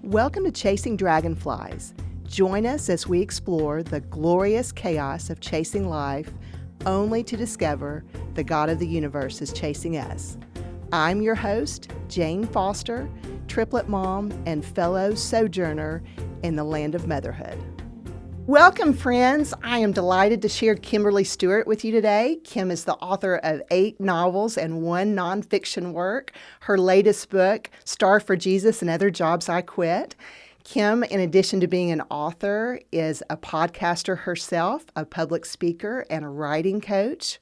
Welcome to Chasing Dragonflies. Join us as we explore the glorious chaos of chasing life, only to discover the God of the universe is chasing us. I'm your host, Jane Foster, triplet mom and fellow sojourner in the land of motherhood. Welcome, friends. I am delighted to share Kimberly Stuart with you today. Kim is the author of 8 novels and 1 nonfiction work. Her latest book, Star for Jesus and Other Jobs I Quit. Kim, in addition to being an author, is a podcaster herself, a public speaker, and a writing coach.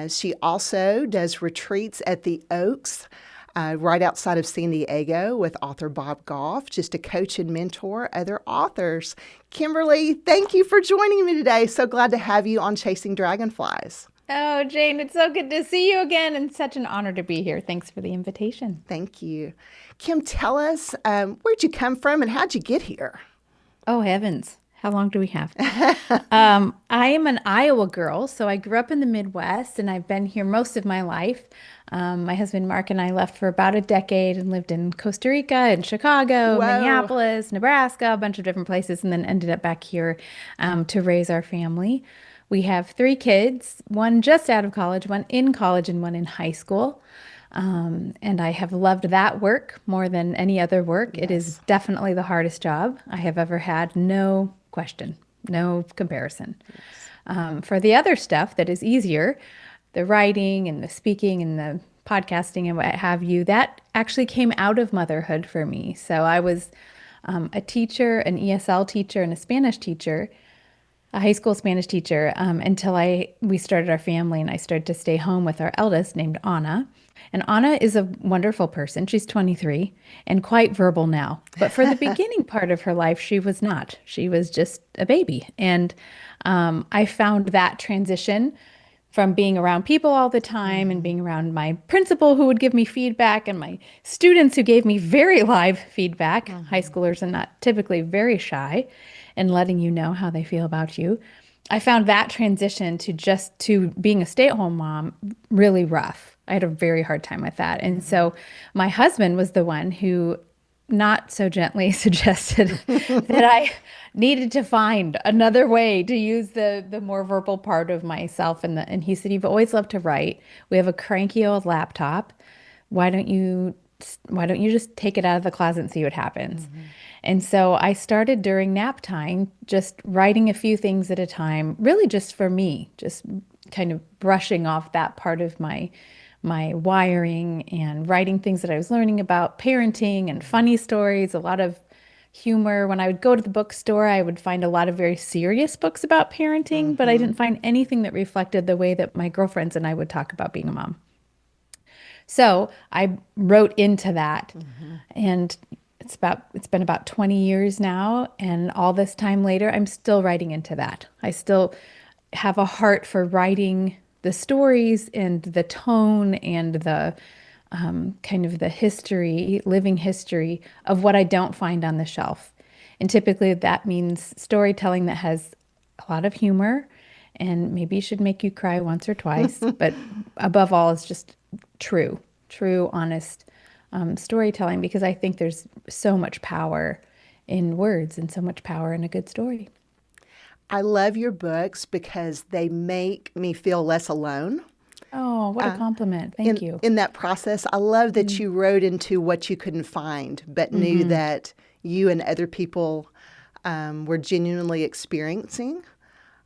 She also does retreats at the Oaks, right outside of San Diego with author Bob Goff, just to coach and mentor other authors. Kimberly, thank you for joining me today. So glad to have you on Chasing Dragonflies. Oh, Jane, it's so good to see you again and such an honor to be here. Thanks for the invitation. Thank you. Kim, tell us, where'd you come from and how'd you get here? Oh, heavens. How long do we have? I am an Iowa girl, so I grew up in the Midwest, and I've been here most of my life. My husband Mark and I left for about a decade and lived in Costa Rica and Chicago, Whoa. Minneapolis, Nebraska, a bunch of different places, and then ended up back here to raise our family. We have 3 kids, one just out of college, one in college, and one in high school. And I have loved that work more than any other work. Yes. It is definitely the hardest job I have ever had. No question, no comparison. Yes. For the other stuff that is easier, the writing and the speaking and the podcasting and what have you, that actually came out of motherhood for me. So I was a teacher, an ESL teacher, and a Spanish teacher, a high school Spanish teacher, until we started our family and I started to stay home with our eldest named Anna. And Anna is a wonderful person. She's 23 and quite verbal now. But for the beginning part of her life, she was not. She was just a baby. And I found that transition from being around people all the time and being around my principal who would give me feedback and my students who gave me very live feedback. High schoolers are not typically very shy and letting you know how they feel about you. I found that transition to being a stay-at-home mom really rough. I had a very hard time with that. And so my husband was the one who not so gently suggested that I needed to find another way to use the more verbal part of myself. And he said, "You've always loved to write. We have a cranky old laptop. Why don't you just take it out of the closet and see what happens?" Mm-hmm. And so I started during nap time, just writing a few things at a time, really just for me, just kind of brushing off that part of my wiring and writing things that I was learning about parenting and funny stories, a lot of humor. When I would go to the bookstore, I would find a lot of very serious books about parenting, but I didn't find anything that reflected the way that my girlfriends and I would talk about being a mom. So I wrote into that, and it's been about 20 years now, and all this time later, I'm still writing into that. I still have a heart for writing the stories and the tone and the kind of the history, living history of what I don't find on the shelf. And typically that means storytelling that has a lot of humor and maybe should make you cry once or twice, but above all, it's just true, honest storytelling, because I think there's so much power in words and so much power in a good story. I love your books because they make me feel less alone. Oh, what a compliment. Thank you. In that process, I love that you wrote into what you couldn't find, but knew that you and other people were genuinely experiencing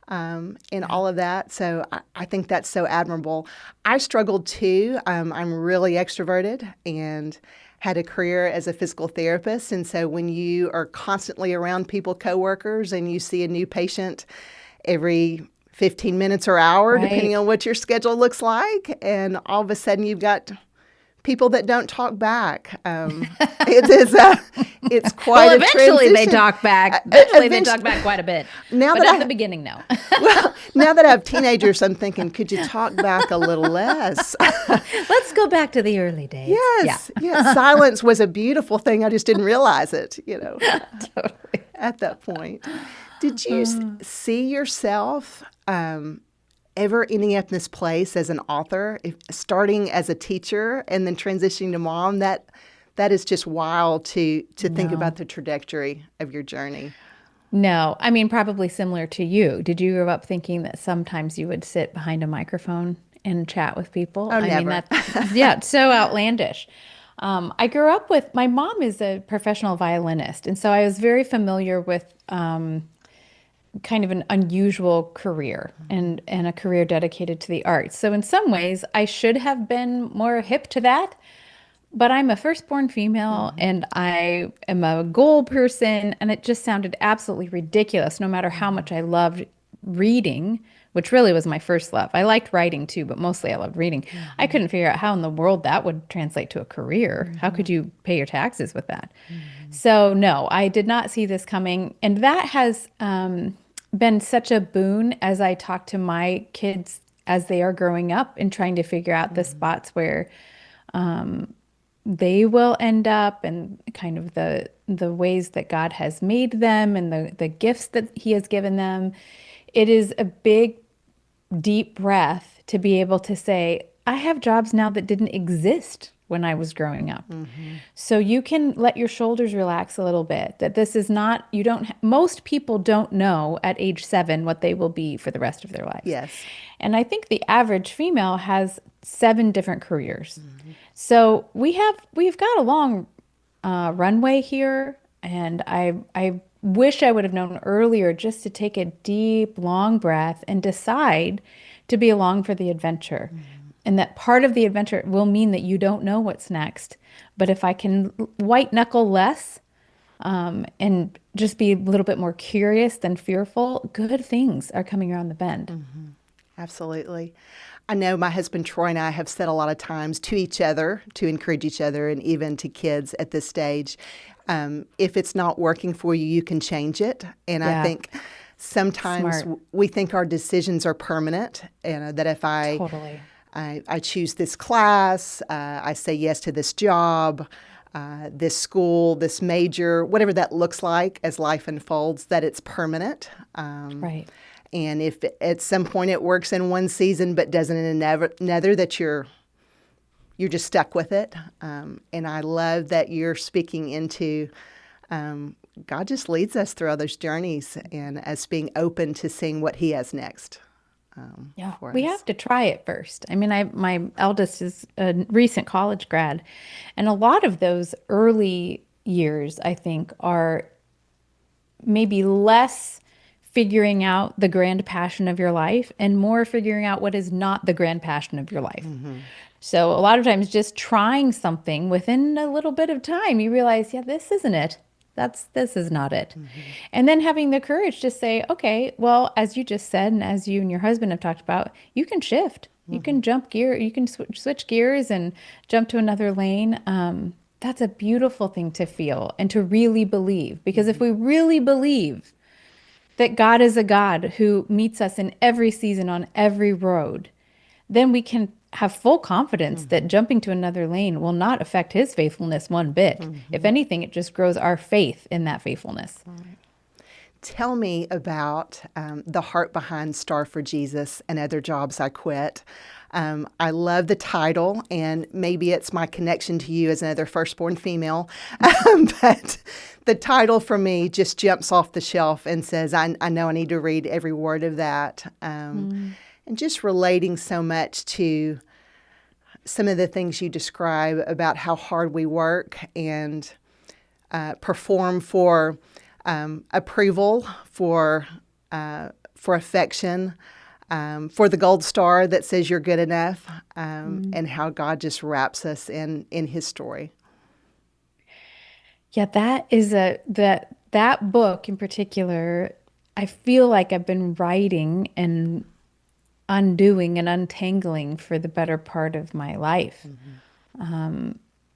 in all of that. So I think that's so admirable. I struggled too. I'm really extroverted and had a career as a physical therapist. And so when you are constantly around people, coworkers, and you see a new patient every 15 minutes or hour, Right. depending on what your schedule looks like, and all of a sudden you've got people that don't talk back. It's quite well, a eventually transition. they talk back. Eventually they talk back quite a bit. Now but that at the beginning, no. Well, now that I have teenagers, I'm thinking, could you talk back a little less? Let's go back to the early days. Yes. Silence was a beautiful thing. I just didn't realize it, Totally. at that point. Did you see yourself ever ending up in this place as an author, starting as a teacher and then transitioning to mom? That is just wild to think No. about the trajectory of your journey. No, I mean, probably similar to you. Did you grow up thinking that sometimes you would sit behind a microphone and chat with people? Oh, I mean, never. that's, yeah, it's so outlandish. I grew up with, my mom is a professional violinist. And so I was very familiar with kind of an unusual career and a career dedicated to the arts. So in some ways, I should have been more hip to that. But I'm a firstborn female and I am a goal person, and it just sounded absolutely ridiculous, no matter how much I loved reading, which really was my first love. I liked writing too, but mostly I loved reading. I couldn't figure out how in the world that would translate to a career. How could you pay your taxes with that? So, no, I did not see this coming. And that has been such a boon as I talk to my kids as they are growing up and trying to figure out the spots where they will end up, and kind of the ways that God has made them and the gifts that he has given them. It is a big, deep breath to be able to say, I have jobs now that didn't exist when I was growing up. So you can let your shoulders relax a little bit, that this is not, you don't, most people don't know at age 7 what they will be for the rest of their lives. Yes. And I think the average female has 7 different careers. So we've got a long runway here, and I wish I would have known earlier just to take a deep, long breath and decide to be along for the adventure. And that part of the adventure will mean that you don't know what's next. But if I can white knuckle less and just be a little bit more curious than fearful, good things are coming around the bend. Absolutely. I know my husband Troy and I have said a lot of times to each other, to encourage each other, and even to kids at this stage, if it's not working for you, you can change it. And I Yeah. think sometimes Smart. we think our decisions are permanent, and that if Totally. I choose this class, I say yes to this job, this school, this major, whatever that looks like as life unfolds, that it's permanent. Right. And if at some point it works in one season but doesn't in another, that you're just stuck with it. And I love that you're speaking into God just leads us through all those journeys and us being open to seeing what He has next. Yeah, For we us. have to try it first. I mean, my eldest is a recent college grad, and a lot of those early years, I think, are maybe less figuring out the grand passion of your life and more figuring out what is not the grand passion of your life. So a lot of times just trying something within a little bit of time, you realize, yeah, this isn't it. This is not it. And then having the courage to say, okay, well, as you just said, and as you and your husband have talked about, you can shift. You can jump gear, you can switch gears and jump to another lane. That's a beautiful thing to feel and to really believe. Because if we really believe that God is a God who meets us in every season on every road, then we can have full confidence that jumping to another lane will not affect his faithfulness one bit. If anything, it just grows our faith in that faithfulness. Tell me about the heart behind Star for Jesus and Other Jobs I Quit. I love the title, and maybe it's my connection to you as another firstborn female, but the title for me just jumps off the shelf and says, I know I need to read every word of that. And just relating so much to some of the things you describe about how hard we work and perform for approval, for affection, for the gold star that says you're good enough, and how God just wraps us in His story. Yeah, that book in particular, I feel like I've been writing and undoing and untangling for the better part of my life.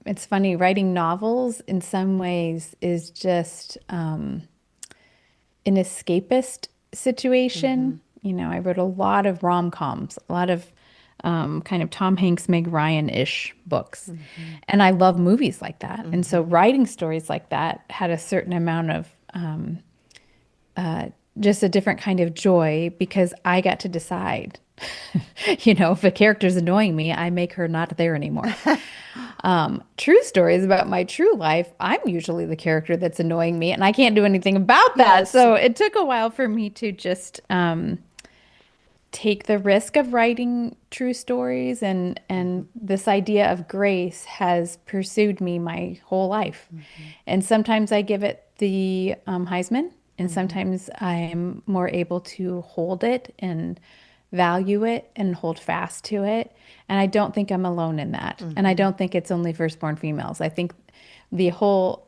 It's funny, writing novels in some ways is just an escapist situation. You know, I wrote a lot of rom-coms, a lot of kind of Tom Hanks, Meg Ryan-ish books. And I love movies like that. And so writing stories like that had a certain amount of just a different kind of joy because I got to decide If a character's annoying me, I make her not there anymore. True stories about my true life, I'm usually the character that's annoying me, and I can't do anything about that. Yes. So it took a while for me to just take the risk of writing true stories, and this idea of grace has pursued me my whole life. And sometimes I give it the Heisman, and sometimes I'm more able to hold it and value it and hold fast to it. And I don't think I'm alone in that. And I don't think it's only firstborn females. I think the whole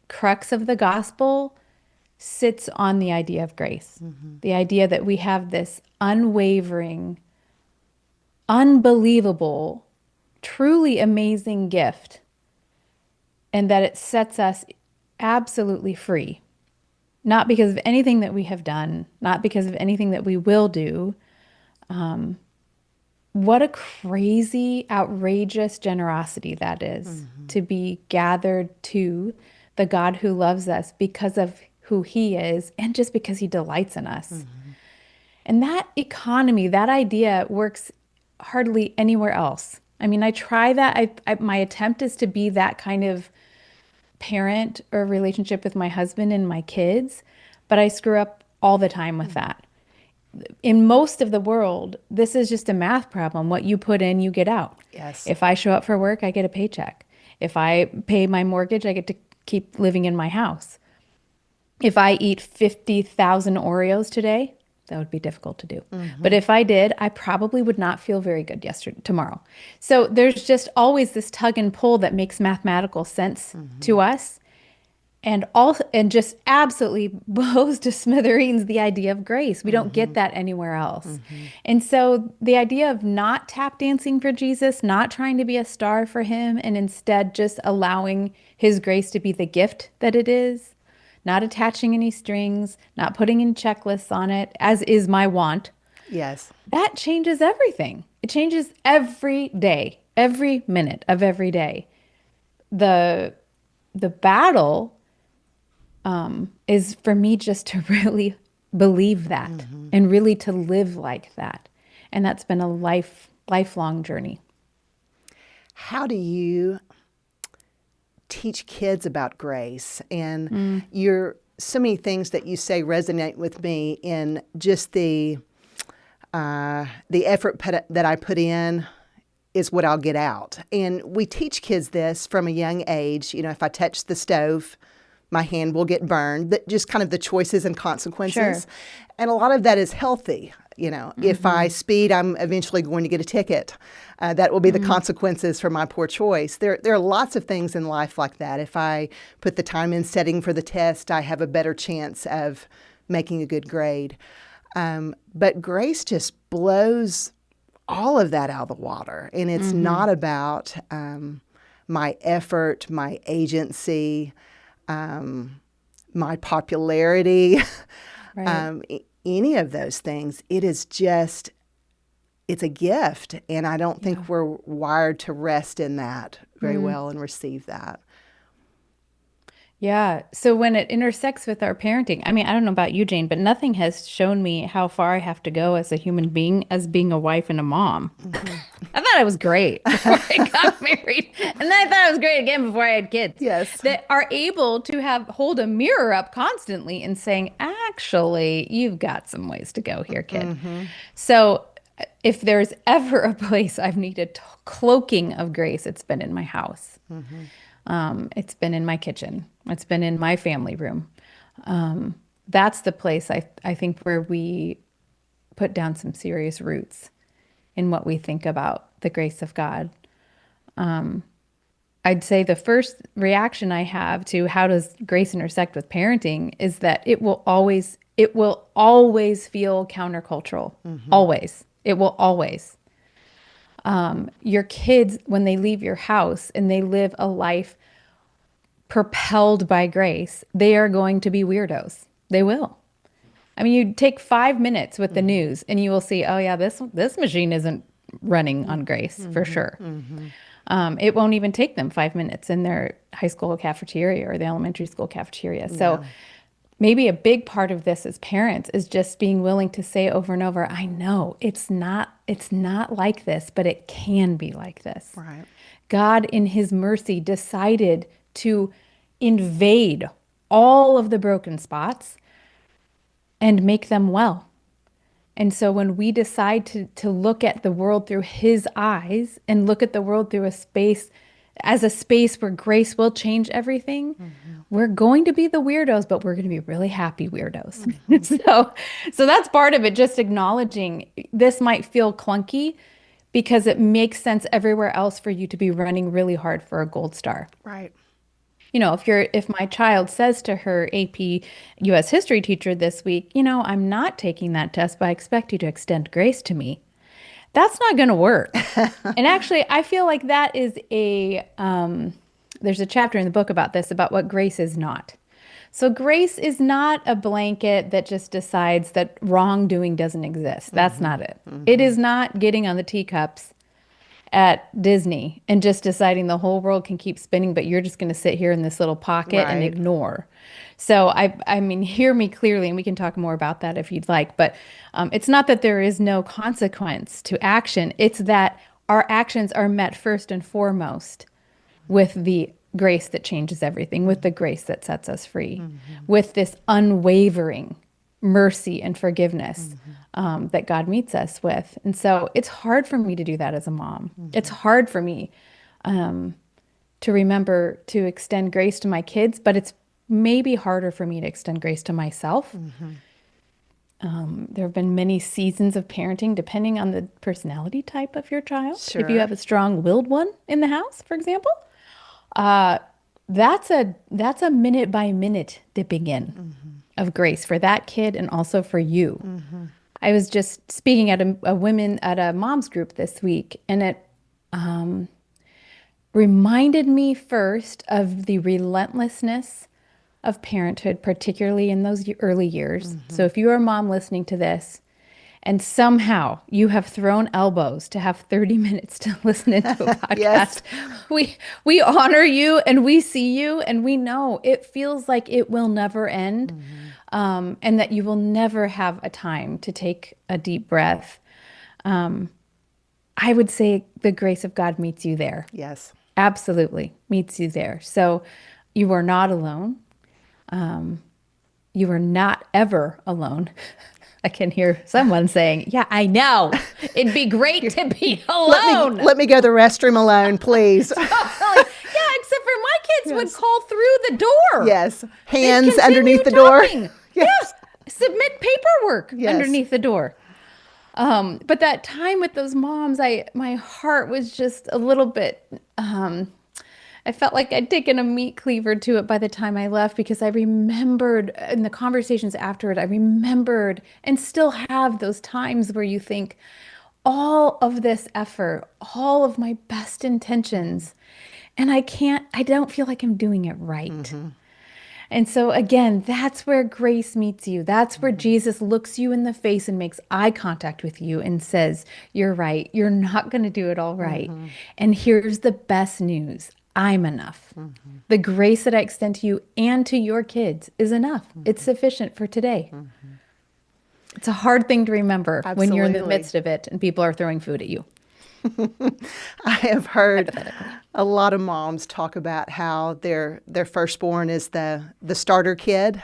crux of the gospel sits on the idea of grace, the idea that we have this unwavering, unbelievable, truly amazing gift, and that it sets us absolutely free, not because of anything that we have done, not because of anything that we will do. What a crazy, outrageous generosity that is, to be gathered to the God who loves us because of who he is and just because he delights in us. And that economy, that idea works hardly anywhere else. I mean, I try that. My attempt is to be that kind of parent or relationship with my husband and my kids, but I screw up all the time with that. In most of the world, this is just a math problem. What you put in, you get out. Yes. If I show up for work, I get a paycheck. If I pay my mortgage, I get to keep living in my house. If I eat 50,000 Oreos today, that would be difficult to do. But if I did, I probably would not feel very good tomorrow. So there's just always this tug and pull that makes mathematical sense to us. And just absolutely blows to smithereens the idea of grace. We don't get that anywhere else. And so the idea of not tap dancing for Jesus, not trying to be a star for him, and instead just allowing his grace to be the gift that it is, not attaching any strings, not putting any checklists on it, as is my want. Yes. That changes everything. It changes every day, every minute of every day. The battle is for me just to really believe that and really to live like that. And that's been a lifelong journey. How do you teach kids about grace? And so many things that you say resonate with me in just the effort that I put in is what I'll get out. And we teach kids this from a young age. If I touch the stove, my hand will get burned. Just kind of the choices and consequences. Sure. And a lot of that is healthy. If I speed, I'm eventually going to get a ticket. That will be the consequences for my poor choice. There are lots of things in life like that. If I put the time in setting for the test, I have a better chance of making a good grade. But grace just blows all of that out of the water. And it's not about my effort, my agency, my popularity, Right. any of those things. It is just, it's a gift. And I don't think we're wired to rest in that very well and receive that. Yeah. So when it intersects with our parenting, I mean, I don't know about you, Jane, but nothing has shown me how far I have to go as a human being as being a wife and a mom. I thought I was great before I got married. And then I thought I was great again before I had kids. Yes. That are able to hold a mirror up constantly and saying, actually, you've got some ways to go here, kid. So if there's ever a place I've needed cloaking of grace, it's been in my house. It's been in my kitchen. It's been in my family room. That's the place I think where we put down some serious roots in what we think about the grace of God. I'd say the first reaction I have to how does grace intersect with parenting is that it will always feel countercultural. Always. It will always. Your kids, when they leave your house and they live a life propelled by grace, they are going to be weirdos. They will. I mean, you take 5 minutes with the news and you will see, oh yeah, this machine isn't running on grace for sure. It won't even take them 5 minutes in their high school cafeteria or the elementary school cafeteria. So maybe a big part of this as parents is just being willing to say over and over, I know it's not like this, but it can be like this. Right. God in his mercy decided to invade all of the broken spots and make them well. And so when we decide to look at the world through his eyes and look at the world through a space where grace will change everything, we're going to be the weirdos, but we're going to be really happy weirdos. So that's part of it, just acknowledging this might feel clunky because it makes sense everywhere else for you to be running really hard for a gold star. Right. If my child says to her AP US history teacher this week, I'm not taking that test, but I expect you to extend grace to me. That's not going to work. And actually, I feel like that is there's a chapter in the book about this, about what grace is not. So grace is not a blanket that just decides that wrongdoing doesn't exist. That's not it. It is not getting on the teacups at Disney and just deciding the whole world can keep spinning, but you're just going to sit here in this little pocket and ignore. So I mean, hear me clearly, and we can talk more about that if you'd like, but it's not that there is no consequence to action. It's that our actions are met first and foremost with the grace that changes everything, with the grace that sets us free, with this unwavering mercy and forgiveness that God meets us with. And so it's hard for me to do that as a mom. It's hard for me to remember to extend grace to my kids, but it's maybe harder for me to extend grace to myself. There have been many seasons of parenting, depending on the personality type of your child. Sure. If you have a strong-willed one in the house, for example, that's a minute by minute dipping in of grace for that kid and also for you. I was just speaking at a mom's group this week, and it reminded me first of the relentlessness of parenthood, particularly in those early years. So if you are a mom listening to this, and somehow you have thrown elbows to have 30 minutes to listen into a podcast, we honor you and we see you and we know it feels like it will never end, and that you will never have a time to take a deep breath. I would say the grace of God meets you there. Yes. Absolutely meets you there. So you are not alone. You are not ever alone. I can hear someone saying, yeah, I know. It'd be great to be alone. Let me go to the restroom alone, please. Yeah, except for my kids would call through the door. Yes. Hands underneath the door. Yes. Yeah. Submit paperwork underneath the door. But that time with those moms, my heart was just a little bit, I felt like I'd taken a meat cleaver to it by the time I left, because I remembered in the conversations afterward, I remembered and still have those times where you think, all of this effort, all of my best intentions, and I don't feel like I'm doing it right. And so again, that's where grace meets you. That's where Jesus looks you in the face and makes eye contact with you and says, you're right. You're not going to do it all right. And here's the best news. I'm enough. The grace that I extend to you and to your kids is enough. It's sufficient for today. It's a hard thing to remember when you're in the midst of it and people are throwing food at you. I have heard a lot of moms talk about how their firstborn is the starter kid.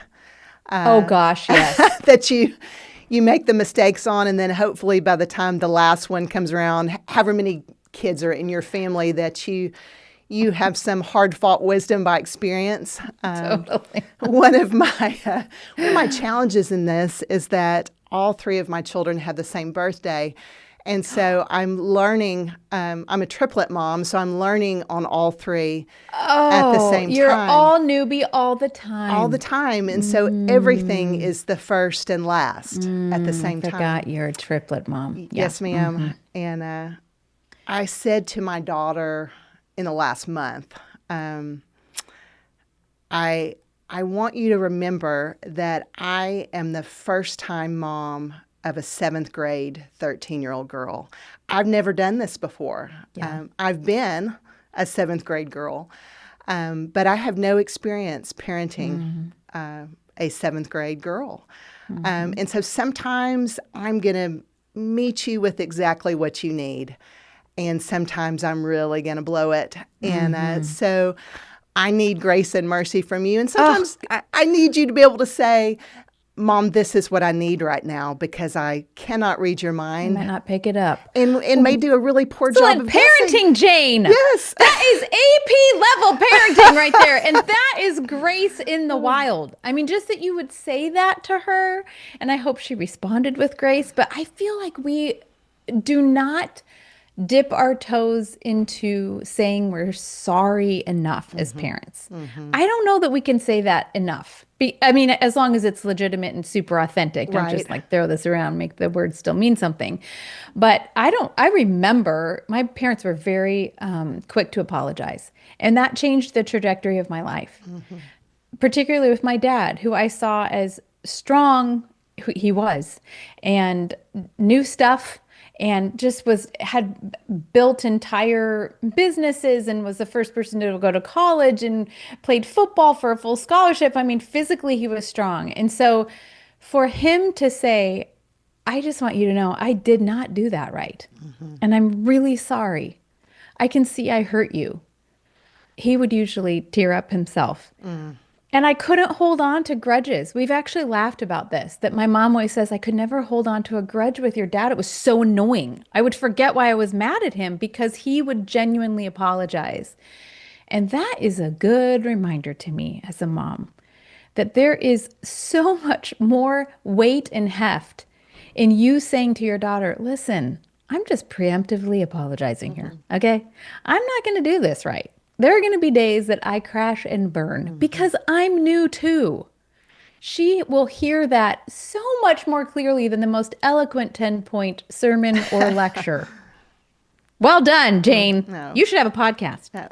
Oh gosh, yes. That you make the mistakes on, and then hopefully by the time the last one comes around, however many kids are in your family, that you have some hard-fought wisdom by experience. Totally. One of my challenges in this is that all three of my children have the same birthday. And so I'm learning, I'm a triplet mom, so I'm learning on all three at the same time. You're all newbie all the time. All the time. And so everything is the first and last at the same time. Forgot you're a triplet mom. Yes, ma'am. And I said to my daughter in the last month, I want you to remember that I am the first-time mom of a 7th grade 13-year-old girl. I've never done this before. Yeah. I've been a 7th grade girl, but I have no experience parenting a seventh grade girl. And so sometimes I'm going to meet you with exactly what you need. And sometimes I'm really going to blow it. And so I need grace and mercy from you. And sometimes I need you to be able to say, Mom, this is what I need right now because I cannot read your mind. I might not pick it up. And may do a really poor job of parenting, guessing. Jane. Yes. That is AP level parenting right there. And that is grace in the wild. I mean, just that you would say that to her. And I hope she responded with grace. But I feel like we do not dip our toes into saying we're sorry enough as parents. I don't know that we can say that enough. I mean, as long as it's legitimate and super authentic, don't just like throw this around, make the word still mean something. But I remember my parents were very quick to apologize. And that changed the trajectory of my life, particularly with my dad, who I saw as strong, who he was, and knew stuff, and just had built entire businesses and was the first person to go to college and played football for a full scholarship. I mean, physically he was strong. And so for him to say, I just want you to know I did not do that right. And I'm really sorry. I can see I hurt you. He would usually tear up himself. And I couldn't hold on to grudges. We've actually laughed about this, that my mom always says, I could never hold on to a grudge with your dad. It was so annoying. I would forget why I was mad at him because he would genuinely apologize. And that is a good reminder to me as a mom, that there is so much more weight and heft in you saying to your daughter, listen, I'm just preemptively apologizing here, okay? I'm not going to do this right. There are going to be days that I crash and burn because I'm new too. She will hear that so much more clearly than the most eloquent 10-point sermon or lecture. Well done, Jane. No. You should have a podcast. No.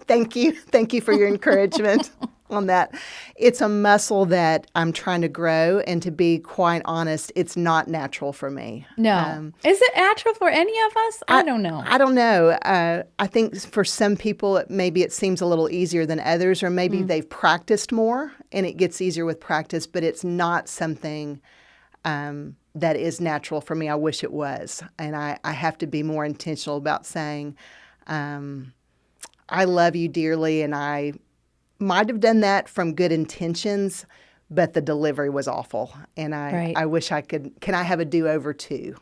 Thank you. Thank you for your encouragement on that. It's a muscle that I'm trying to grow, and to be quite honest, it's not natural for me. No. Is it natural for any of us? I don't know. I don't know. I think for some people, maybe it seems a little easier than others, or maybe they've practiced more and it gets easier with practice, but it's not something that is natural for me. I wish it was. And I have to be more intentional about saying, I love you dearly, and I might have done that from good intentions, but the delivery was awful. And I wish I could. Can I have a do-over too?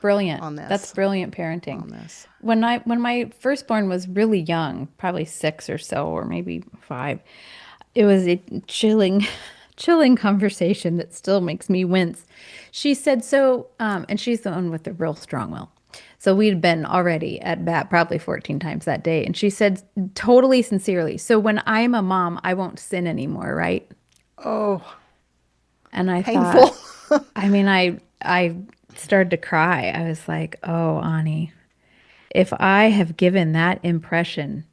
Brilliant. On this. That's brilliant parenting. On this. When my firstborn was really young, probably 6 or so, or maybe 5, it was a chilling conversation that still makes me wince. She said, and she's the one with the real strong will. So we'd been already at bat probably 14 times that day. And she said, totally sincerely, so when I'm a mom, I won't sin anymore, right? Oh, and I painful. thought, I mean, I started to cry. I was like, oh, Ani, if I have given that impression,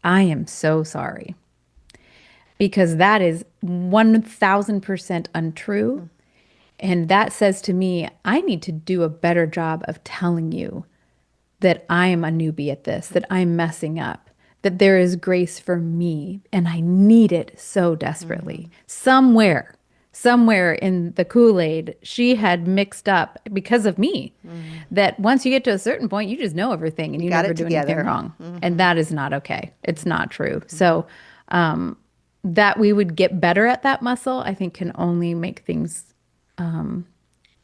I am so sorry. Because that is 1,000% untrue. And that says to me, I need to do a better job of telling you that I am a newbie at this, that I'm messing up, that there is grace for me, and I need it so desperately. Somewhere in the Kool-Aid, she had mixed up because of me, that once you get to a certain point, you just know everything and you never do anything wrong. And that is not okay. It's not true. So that we would get better at that muscle, I think can only make things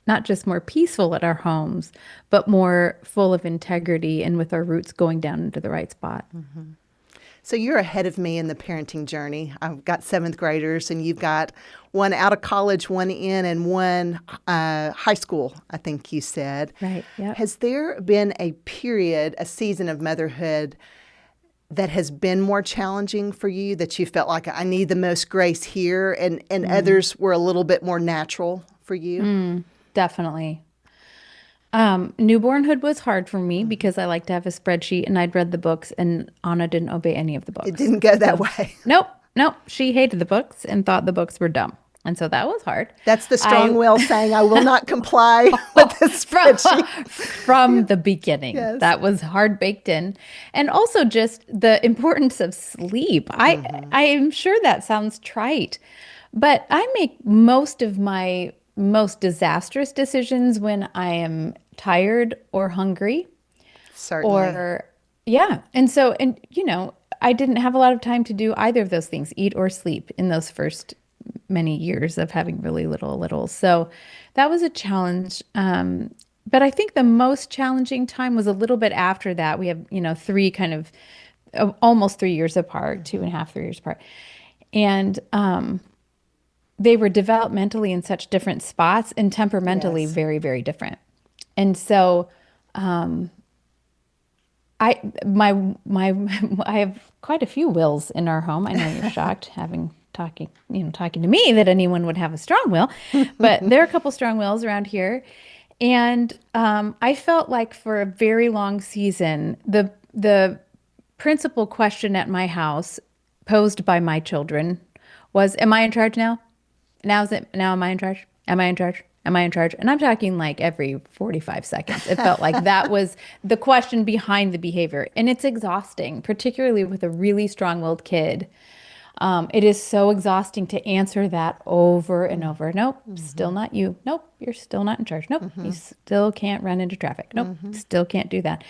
not just more peaceful at our homes, but more full of integrity and with our roots going down into the right spot. So you're ahead of me in the parenting journey. I've got 7th graders, and you've got one out of college, one in, and one high school, I think you said. Right, yep. Has there been a season of motherhood that has been more challenging for you, that you felt like I need the most grace here, and others were a little bit more natural for you? Definitely. Newbornhood was hard for me because I like to have a spreadsheet, and I'd read the books, and Anna didn't obey any of the books. It didn't go that way. Nope. She hated the books and thought the books were dumb. And so that was hard. That's the strong will saying, I will not comply with the spreadsheet. From the beginning. Yes. That was hard baked in. And also just the importance of sleep. I am sure that sounds trite, But I make most of my most disastrous decisions when I am tired or hungry Certainly. or, yeah. And I didn't have a lot of time to do either of those things, eat or sleep, in those first many years of having really little. So that was a challenge. But I think the most challenging time was a little bit after that. We have, three kind of almost 3 years apart, 2.5, 3 years apart. And they were developmentally in such different spots and temperamentally Yes. very, very different. And so I my I have quite a few wills in our home. I know you're shocked having talking to me that anyone would have a strong will, but there are a couple strong wills around here. And I felt like for a very long season, the principal question at my house posed by my children was, am I in charge now? Now am I in charge? Am I in charge? Am I in charge? And I'm talking like every 45 seconds. It felt like that was the question behind the behavior. And it's exhausting, particularly with a really strong-willed kid. It is so exhausting to answer that over and over. Nope, still not you. Nope, you're still not in charge. Nope, you still can't run into traffic. Nope, still can't do that.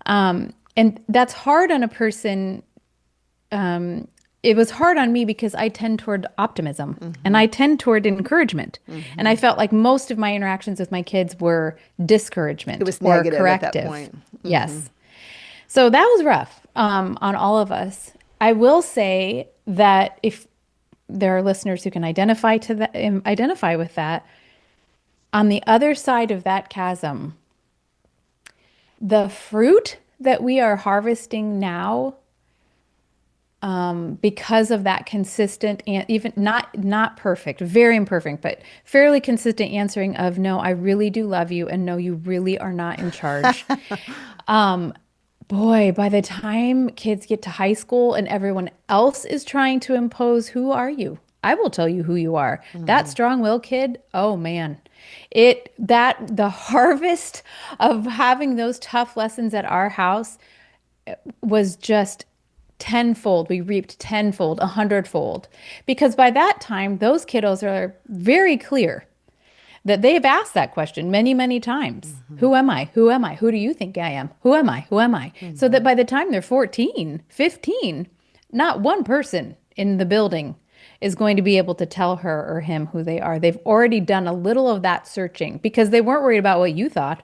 And that's hard on a person. It was hard on me because I tend toward optimism and I tend toward encouragement. And I felt like most of my interactions with my kids were discouragement It was or negative at that corrective. point. Yes. So that was rough on all of us. I will say that if there are listeners who can identify with that, on the other side of that chasm, the fruit that we are harvesting now, because of that consistent and even not perfect, very imperfect, but fairly consistent answering of no, I really do love you, and no, you really are not in charge. Boy, by the time kids get to high school and everyone else is trying to impose, who are you? I will tell you who you are. That strong-willed kid, oh man. The harvest of having those tough lessons at our house was just tenfold. We reaped tenfold, 100-fold. Because by that time, those kiddos are very clear that they've asked that question many, many times. Who am I? Who am I? Who do you think I am? Who am I? Who am I? So that by the time they're 14, 15, not one person in the building is going to be able to tell her or him who they are. They've already done a little of that searching because they weren't worried about what you thought.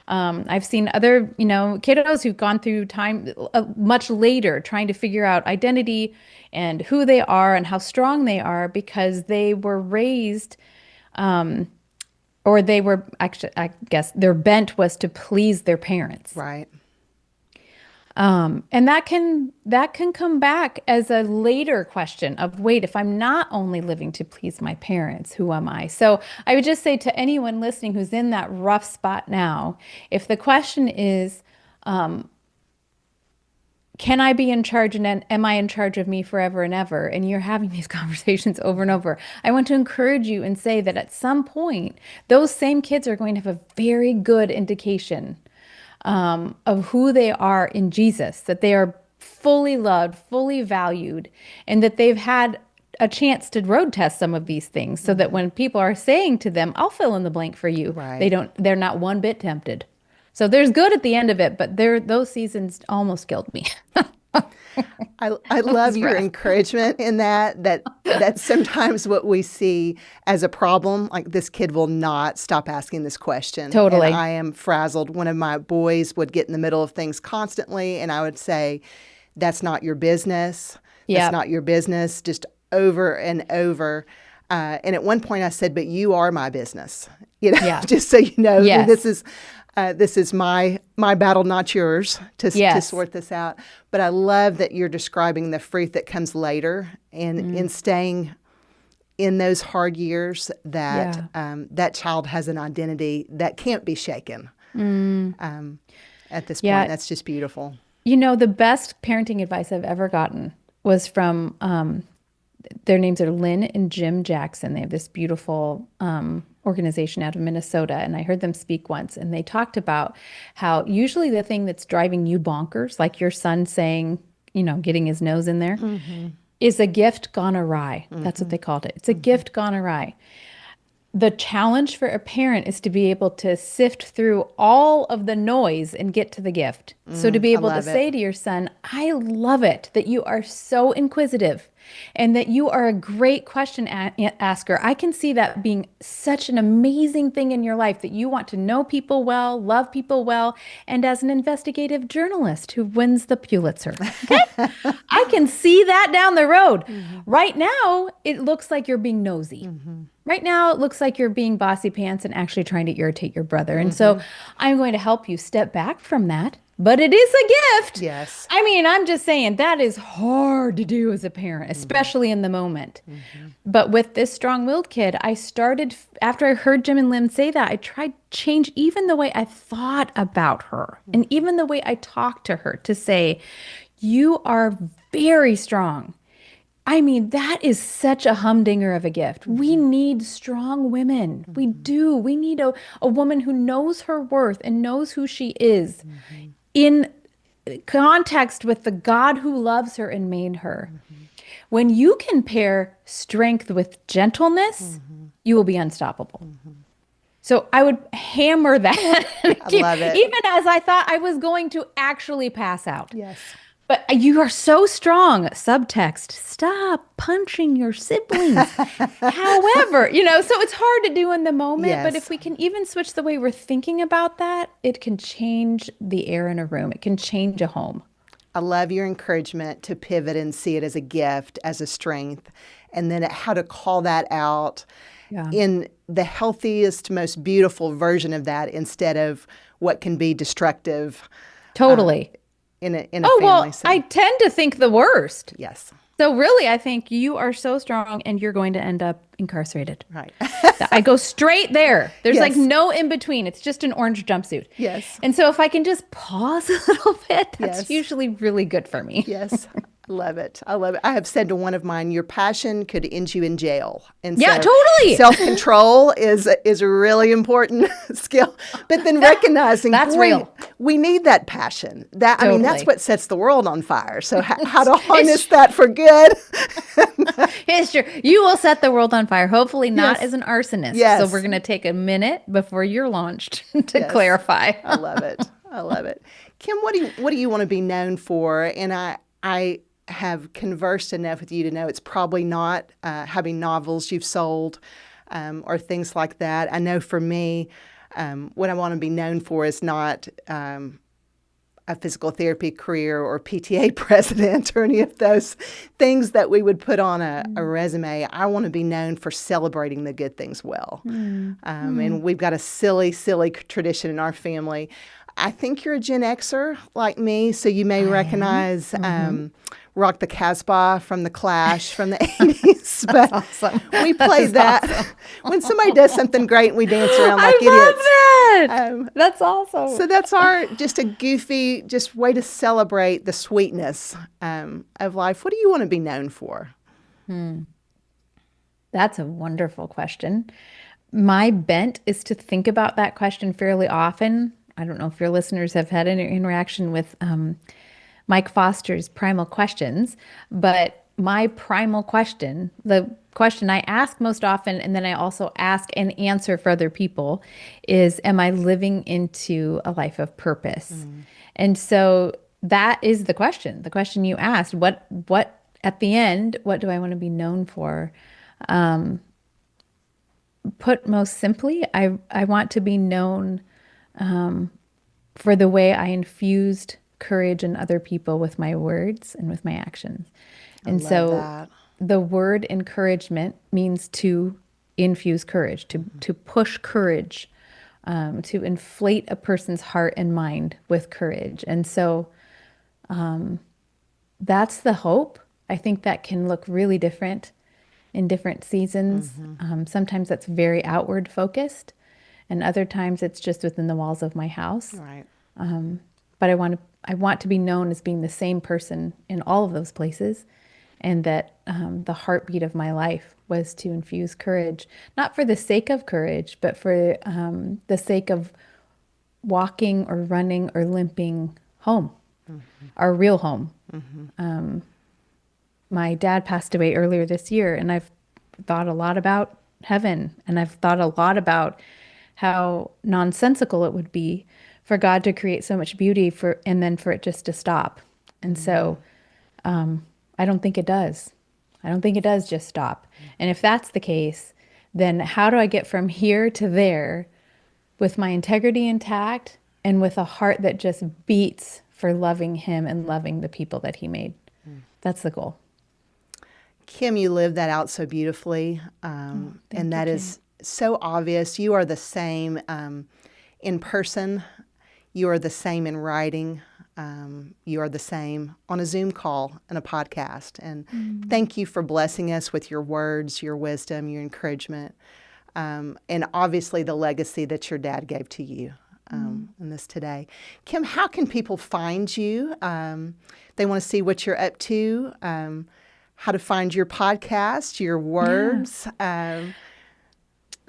I've seen other, kiddos who've gone through time much later trying to figure out identity and who they are and how strong they are because they were raised, or they were actually, I guess, their bent was to please their parents. Right. And that can come back as a later question of, wait, if I'm not only living to please my parents, who am I? So I would just say to anyone listening who's in that rough spot now, if the question is, can I be in charge and am I in charge of me forever and ever? And you're having these conversations over and over. I want to encourage you and say that at some point, those same kids are going to have a very good indication of who they are in Jesus, that they are fully loved, fully valued, and that they've had a chance to road test some of these things so that when people are saying to them, I'll fill in the blank for you, Right. they're not one bit tempted. So there's good at the end of it, but those seasons almost killed me. I love your rough. encouragement in that's sometimes what we see as a problem. Like, this kid will not stop asking this question. Totally. And I am frazzled. One of my boys would get in the middle of things constantly, and I would say, that's not your business. That's Yep. not your business, just over and over. And at one point I said, but you are my business. Yeah. Just so you know, Yes. this is my battle, not yours, to Yes. sort this out. But I love that you're describing the fruit that comes later, and in staying in those hard years, that that child has an identity that can't be shaken. At this Yeah. point, that's just beautiful. The best parenting advice I've ever gotten was from, their names are Lynn and Jim Jackson. They have this beautiful organization out of Minnesota. And I heard them speak once, and they talked about how usually the thing that's driving you bonkers, like your son saying, getting his nose in there, is a gift gone awry. That's what they called it. It's a gift gone awry. The challenge for a parent is to be able to sift through all of the noise and get to the gift. So to be I able to love it. say to your son, I love it that you are so inquisitive and that you are a great question asker. I can see that being such an amazing thing in your life, that you want to know people well, love people well, and as an investigative journalist who wins the Pulitzer. Okay? I can see that down the road. Right now, it looks like you're being nosy. Right now, it looks like you're being bossy pants and actually trying to irritate your brother. And so I'm going to help you step back from that. But it is a gift. Yes. I mean, I'm just saying that is hard to do as a parent, especially in the moment. But with this strong-willed kid, I started, after I heard Jim and Lynn say that, I tried to change even the way I thought about her and even the way I talked to her to say, you are very strong. I mean, that is such a humdinger of a gift. We need strong women. We do. We need a woman who knows her worth and knows who she is in context with the God who loves her and made her. When you can pair strength with gentleness, you will be unstoppable. So I would hammer that, I love it. even as I thought I was going to actually pass out. Yes. But you are so strong. Subtext, stop punching your siblings. However, so it's hard to do in the moment, but Yes. if we can even switch the way we're thinking about that, it can change the air in a room. It can change a home. I love your encouragement to pivot and see it as a gift, as a strength, and then how to call that out Yeah. in the healthiest, most beautiful version of that instead of what can be destructive Totally. in a Oh, family well, setting. I tend to think the worst. Yes. So really, I think you are so strong and you're going to end up incarcerated. Right. I go straight there. There's like Yes. no in between. It's just an orange jumpsuit. Yes. And so if I can just pause a little bit, that's Yes. usually really good for me. Yes. I love it. I love it. I have said to one of mine, your passion could end you in jail. And Yeah, so totally. self-control is a really important skill. But then recognizing That's boy, real. we need that passion. That I mean, that's Totally. what sets the world on fire. So how to harness that for good? It's true. You will set the world on fire, hopefully not Yes. as an arsonist. Yes. So we're going to take a minute before you're launched to Yes. clarify. I love it. I love it. Kim, what do you want to be known for? And I have conversed enough with you to know it's probably not having novels you've sold or things like that. I know for me, what I want to be known for is not a physical therapy career or PTA president or any of those things that we would put on a resume. I want to be known for celebrating the good things well. And we've got a silly, silly tradition in our family. I think you're a Gen Xer like me, so you may recognize Rock the Casbah from The Clash from the 80s. But awesome. we played that when somebody does something great and we dance around like I idiots. love that. That's awesome. So that's just a goofy, just way to celebrate the sweetness of life. What do you want to be known for? That's a wonderful question. My bent is to think about that question fairly often. I don't know if your listeners have had any interaction with Mike Foster's Primal Questions, but my primal question, the question I ask most often, and then I also ask and answer for other people, is, am I living into a life of purpose? And so that is the question you asked. What at the end, what do I want to be known for? Put most simply, I want to be known for the way I infused courage in other people with my words and with my actions. And love so that. the word encouragement means to infuse courage, to push courage, to inflate a person's heart and mind with courage. And so that's the hope. I think that can look really different in different seasons. Sometimes that's very outward focused, and other times it's just within the walls of my house. Right. But I want to be known as being the same person in all of those places, and that the heartbeat of my life was to infuse courage, not for the sake of courage, but for the sake of walking or running or limping home, our real home. My dad passed away earlier this year, and I've thought a lot about heaven, and I've thought a lot about how nonsensical it would be for God to create so much beauty and then for it just to stop. And so I don't think it does. I don't think it does just stop. And if that's the case, then how do I get from here to there with my integrity intact and with a heart that just beats for loving him and loving the people that he made? That's the goal. Kim, you live that out so beautifully, and that is so obvious. You are the same in person. You are the same in writing. You are the same on a Zoom call and a podcast. And thank you for blessing us with your words, your wisdom, your encouragement, and obviously the legacy that your dad gave to you in this today. Kim, how can people find you? They want to see what you're up to, how to find your podcast, your words. The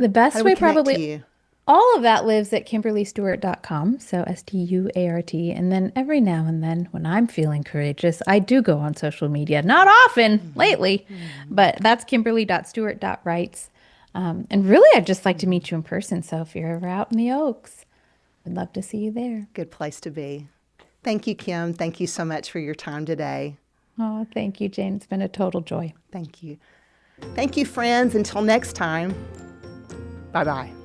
best way probably, all of that lives at KimberlyStuart.com, so Stuart. And then every now and then when I'm feeling courageous, I do go on social media. Not often lately, but that's Kimberly.Stuart.writes. And really, I'd just like to meet you in person. So if you're ever out in the Oaks, I'd love to see you there. Good place to be. Thank you, Kim. Thank you so much for your time today. Oh, thank you, Jane. It's been a total joy. Thank you. Thank you, friends. Until next time, bye-bye.